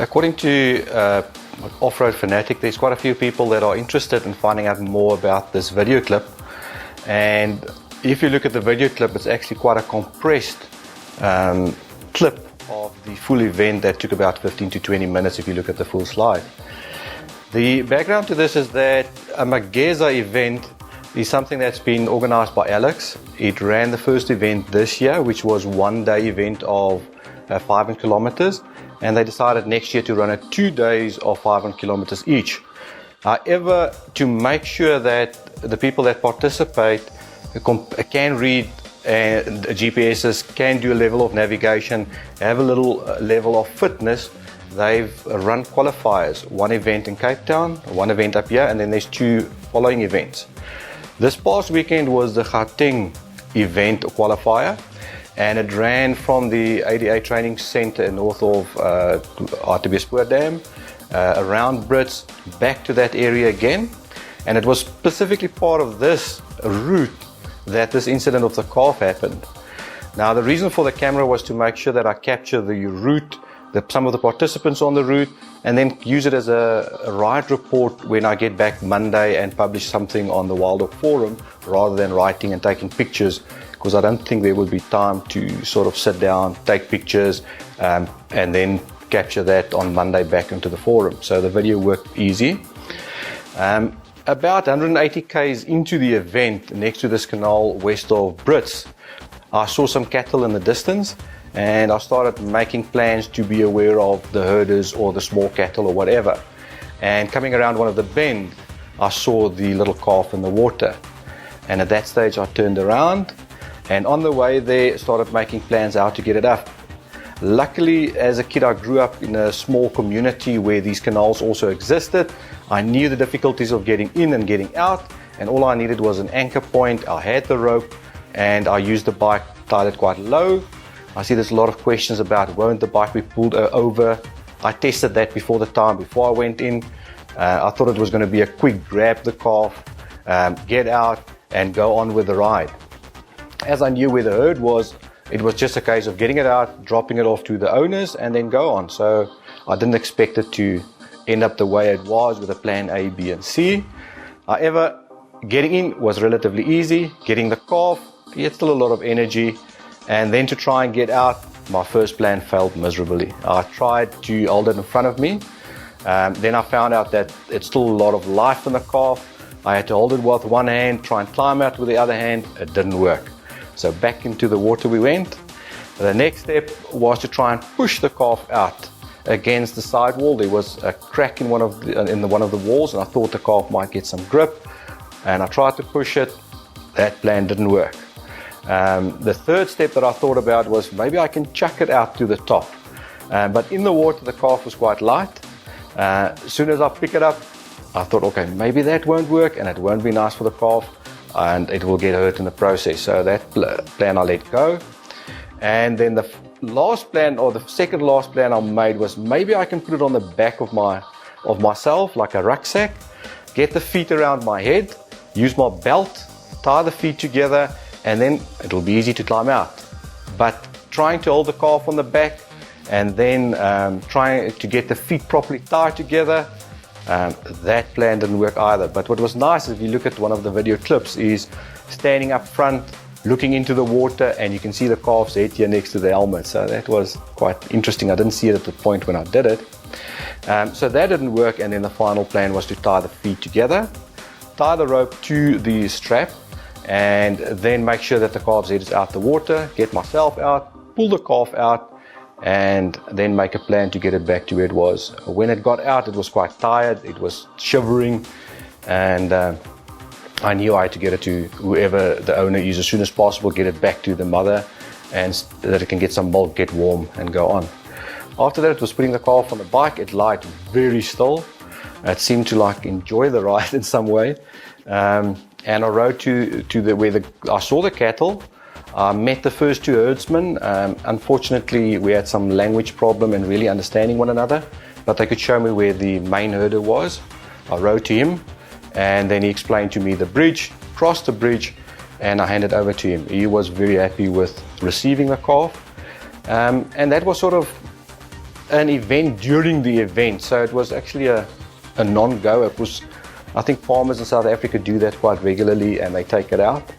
According to Off-Road Fanatic, there's quite a few people that are interested in finding out more about this video clip. And if you look at the video clip, it's actually quite a compressed clip of the full event that took about 15 to 20 minutes if you look at the full slide. The background to this is that Amageza event is something that's been organized by Alex. It ran the first event this year, which was 1 day event of 500 kilometers, and they decided next year to run it 2 days of 500 kilometers each. However, to make sure that the people that participate can read GPSs, can do a level of navigation, have a little level of fitness, they've run qualifiers. One event in Cape Town, one event up here, and then there's 2 following events. This past weekend was the Gauteng event qualifier, and it ran from the ADA training center north of RTB Dam, around Brits, back to that area again. And it was specifically part of this route that this incident of the calf happened. Now, the reason for the camera was to make sure that I capture the route, some of the participants on the route, and then use it as a ride report when I get back Monday and publish something on the Wild Dog Forum, rather than writing and taking pictures, because I don't think there will be time to sort of sit down, take pictures, and then capture that on Monday back into the forum. So the video worked easy. About 180 k's into the event, next to this canal west of Brits, I saw some cattle in the distance, and I started making plans to be aware of the herders or the small cattle or whatever. And coming around one of the bends, I saw the little calf in the water. And at that stage I turned around, and on the way there started making plans how to get it up. Luckily, as a kid, I grew up in a small community where these canals also existed. I knew the difficulties of getting in and getting out, and all I needed was an anchor point. I had the rope, and I used the bike, tied it quite low. I see there's a lot of questions about won't the bike be pulled over. I tested that before I went in. I thought it was going to be a quick grab the calf, get out and go on with the ride. As I knew where the herd was, it was just a case of getting it out, dropping it off to the owners, and then go on. So I didn't expect it to end up the way it was with a plan A, B, and C. However, getting in was relatively easy. Getting the calf, it's still a lot of energy. And then to try and get out, my first plan failed miserably. I tried to hold it in front of me. Then I found out that it's still a lot of life in the calf. I had to hold it with one hand, try and climb out with the other hand. It didn't work. So back into the water we went. The next step was to try and push the calf out against the side wall. There was a crack in one of the walls, and I thought the calf might get some grip. And I tried to push it. That plan didn't work. The third step that I thought about was maybe I can chuck it out to the top. But in the water, the calf was quite light. As soon as I pick it up, I thought, okay, maybe that won't work, and it won't be nice for the calf, and it will get hurt in the process. So that plan I let go. And then the last plan, or the second last plan I made, was maybe I can put it on the back of myself, like a rucksack, get the feet around my head, use my belt, tie the feet together, and then it'll be easy to climb out. But trying to hold the calf on the back, and then trying to get the feet properly tied together, that plan didn't work either. But what was nice, if you look at one of the video clips, is standing up front, looking into the water, and you can see the calf's head here next to the helmet. So that was quite interesting. I didn't see it at the point when I did it. So that didn't work, and then the final plan was to tie the feet together, tie the rope to the strap, and then make sure that the calf's head is out the water, get myself out, pull the calf out, and then make a plan to get it back to where it was. When it got out, it was quite tired, it was shivering, and I knew I had to get it to whoever the owner is as soon as possible, get it back to the mother, and so that it can get some milk, get warm, and go on. After that, it was putting the calf on the bike. It lied very still. It seemed to enjoy the ride in some way. And I rode to where I saw the cattle. I met the first 2 herdsmen. Unfortunately, we had some language problem in really understanding one another, but they could show me where the main herder was. I rode to him, and then he explained to me the bridge, crossed the bridge, and I handed over to him. He was very happy with receiving the calf. And that was sort of an event during the event, so it was actually a non-go. It was, I think farmers in South Africa do that quite regularly and they take it out.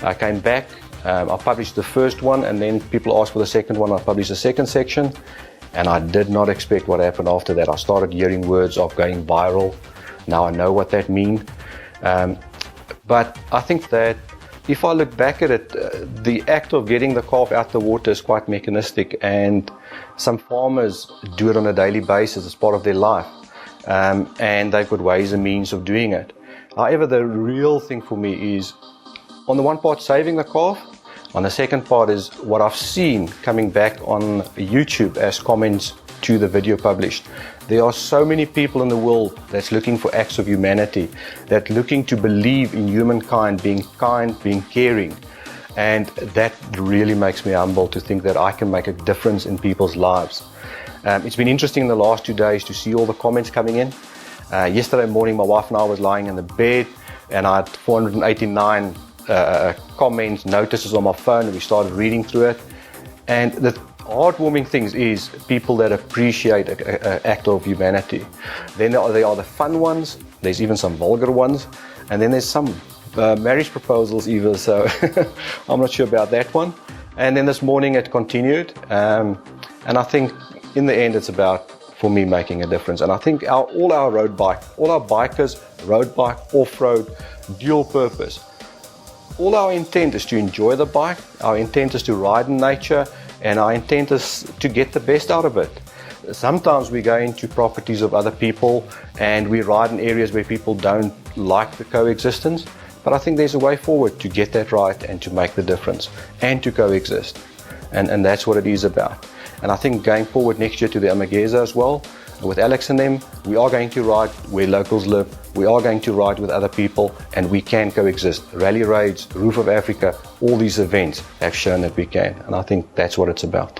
I came back, I published the first one, and then people asked for the second one. I published the second section, and I did not expect what happened after that. I started hearing words of going viral. Now I know what that means. But I think that if I look back at it, the act of getting the calf out the water is quite mechanistic, and some farmers do it on a daily basis as part of their life. And they've got ways and means of doing it. However, the real thing for me is, on the one part, saving the calf. On the second part is what I've seen coming back on YouTube as comments to the video published. There are so many people in the world that's looking for acts of humanity, that looking to believe in humankind, being kind, being caring. And that really makes me humble to think that I can make a difference in people's lives. It's been interesting in the last 2 days to see all the comments coming in. Yesterday morning, my wife and I was lying in the bed, and I had 489 comments, notices on my phone, and we started reading through it. And the heartwarming things is people that appreciate an act of humanity. Then there are the fun ones, there's even some vulgar ones, and then there's some marriage proposals even, so I'm not sure about that one. And then this morning it continued, and I think in the end it's about, for me, making a difference. And I think all our bikers, road bike, off-road, dual purpose, all our intent is to enjoy the bike, our intent is to ride in nature, and our intent is to get the best out of it. Sometimes we go into properties of other people and we ride in areas where people don't like the coexistence, but I think there's a way forward to get that right and to make the difference and to coexist. And that's what it is about. And I think going forward next year to the Amageza as well, with Alex and them, we are going to ride where locals live, we are going to ride with other people, and we can coexist. Rally Raids, Roof of Africa, all these events have shown that we can, and I think that's what it's about.